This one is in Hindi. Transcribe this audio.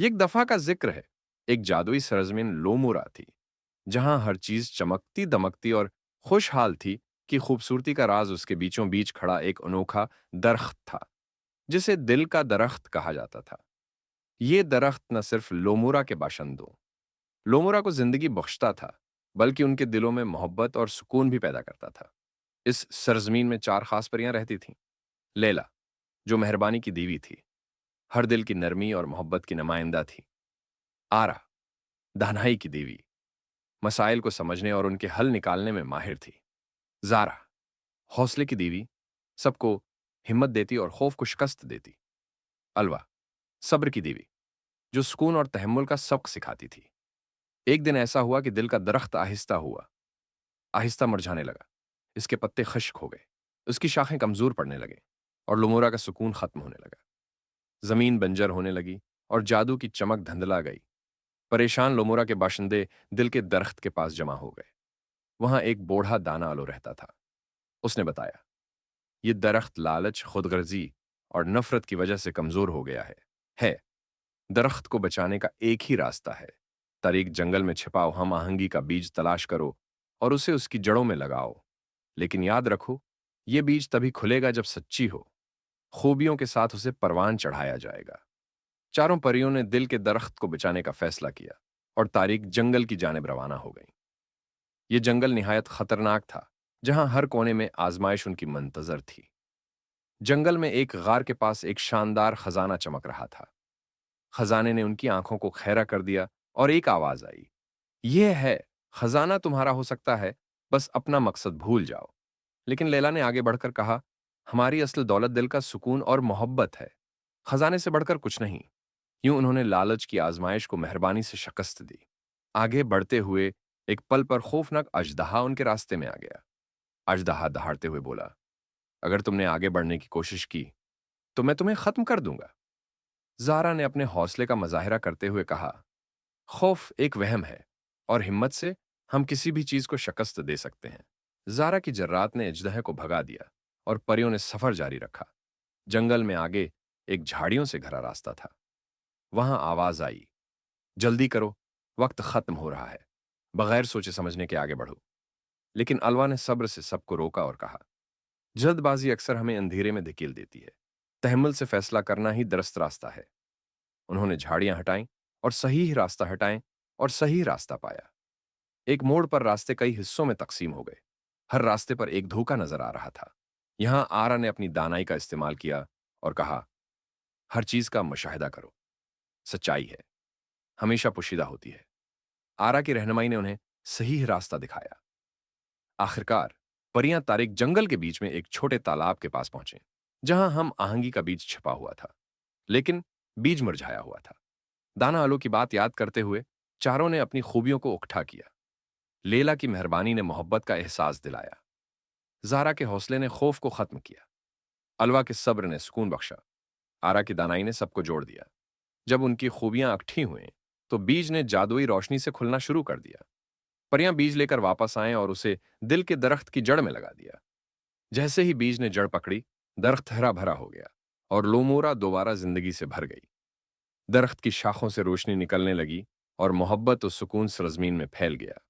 ये एक दफा का जिक्र है। एक जादुई सरजमीन लोमुरा थी, जहां हर चीज चमकती दमकती और खुशहाल थी कि खूबसूरती का राज उसके बीचों बीच खड़ा एक अनोखा दरख्त था, जिसे दिल का दरख्त कहा जाता था। ये दरख्त न सिर्फ लोमुरा के बाशिंदों लोमुरा को जिंदगी बख्शता था, बल्कि उनके दिलों में मोहब्बत और सुकून भी पैदा करता था। इस सरजमीन में चार खास परियां रहती थीं। लैला, जो मेहरबानी की देवी थी, हर दिल की नरमी और मोहब्बत की नुमाइंदा थी। आरा, दानाई की देवी, मसाइल को समझने और उनके हल निकालने में माहिर थी। जारा, हौसले की देवी, सबको हिम्मत देती और खौफ को शिकस्त देती। अलवा, सब्र की देवी, जो सुकून और तहम्मुल का सबक सिखाती थी। एक दिन ऐसा हुआ कि दिल का दरख्त आहिस्ता मुरझाने लगा। इसके पत्ते खश्क हो गए, उसकी शाखें कमजोर पड़ने लगे और लुमोरा का सुकून खत्म होने लगा। जमीन बंजर होने लगी और जादू की चमक धुंधला गई। परेशान लोमोरा के बाशिंदे दिल के दरख्त के पास जमा हो गए। वहां एक बूढ़ा दाना आलो रहता था। उसने बताया, ये दरख्त लालच, खुदगर्जी और नफरत की वजह से कमजोर हो गया है। दरख्त को बचाने का एक ही रास्ता है। तारीक जंगल में छिपाओ हम आहंगी का बीज तलाश करो और उसे उसकी जड़ों में लगाओ। लेकिन याद रखो, यह बीज तभी खुलेगा जब सच्ची हो, खूबियों के साथ उसे परवान चढ़ाया जाएगा। चारों परियों ने दिल के दरख्त को बचाने का फैसला किया और तारीक जंगल की जानिब रवाना हो गई। यह जंगल निहायत खतरनाक था, जहां हर कोने में आजमाइश उनकी मंतजर थी। जंगल में एक गार के पास एक शानदार खजाना चमक रहा था। खजाने ने उनकी आंखों को खैरा कर दिया और एक आवाज आई, यह है, खजाना तुम्हारा हो सकता है, बस अपना मकसद भूल जाओ। लेकिन लैला ने आगे बढ़कर कहा, हमारी असल दौलत दिल का सुकून और मोहब्बत है, खजाने से बढ़कर कुछ नहीं। यूं उन्होंने लालच की आजमाइश को मेहरबानी से शिकस्त दी। आगे बढ़ते हुए एक पल पर खौफनाक अजदहा उनके रास्ते में आ गया। अजदहा दहाड़ते हुए बोला, अगर तुमने आगे बढ़ने की कोशिश की तो मैं तुम्हें खत्म कर दूंगा। जारा ने अपने हौसले का मजाहिरा करते हुए कहा, खौफ एक वहम है और हिम्मत से हम किसी भी चीज को शिकस्त दे सकते हैं। जारा की जर्रात ने अजदहे को भगा दिया और परियों ने सफर जारी रखा। जंगल में आगे एक झाड़ियों से घरा रास्ता था। वहां आवाज आई, जल्दी करो, वक्त खत्म हो रहा है, बगैर सोचे समझने के आगे बढ़ो। लेकिन अलवा ने सब्र से सबको रोका और कहा, जल्दबाजी अक्सर हमें अंधेरे में धकेल देती है, तहम्मुल से फैसला करना ही दुरुस्त रास्ता है। उन्होंने झाड़ियां हटाई और सही रास्ता हटाएं और सही रास्ता पाया। एक मोड़ पर रास्ते कई हिस्सों में तकसीम हो गए। हर रास्ते पर एक धोखा नजर आ रहा था। यहां आरा ने अपनी दानाई का इस्तेमाल किया और कहा, हर चीज का मुशाहिदा करो, सच्चाई है, हमेशा पोशीदा होती है। आरा की रहनुमाई ने उन्हें सही रास्ता दिखाया। आखिरकार परियां तारिक जंगल के बीच में एक छोटे तालाब के पास पहुंचे, जहां हम आहंगी का बीज छिपा हुआ था, लेकिन बीज मुरझाया हुआ था। दाना आलो की बात याद करते हुए चारों ने अपनी खूबियों को उकठा किया। लेला की मेहरबानी ने मोहब्बत का एहसास दिलाया। जारा के हौसले ने खौफ को खत्म किया। अलवा के सब्र ने सुकून बख्शा। आरा की दानाई ने सबको जोड़ दिया। जब उनकी खूबियां इकट्ठी हुईं, तो बीज ने जादुई रोशनी से खुलना शुरू कर दिया। परियां बीज लेकर वापस आए और उसे दिल के दरख्त की जड़ में लगा दिया। जैसे ही बीज ने जड़ पकड़ी, दरख्त हरा भरा हो गया और लोमोरा दोबारा जिंदगी से भर गई। दरख्त की शाखों से रोशनी निकलने लगी और मोहब्बत और सुकून सरजमीन में फैल गया।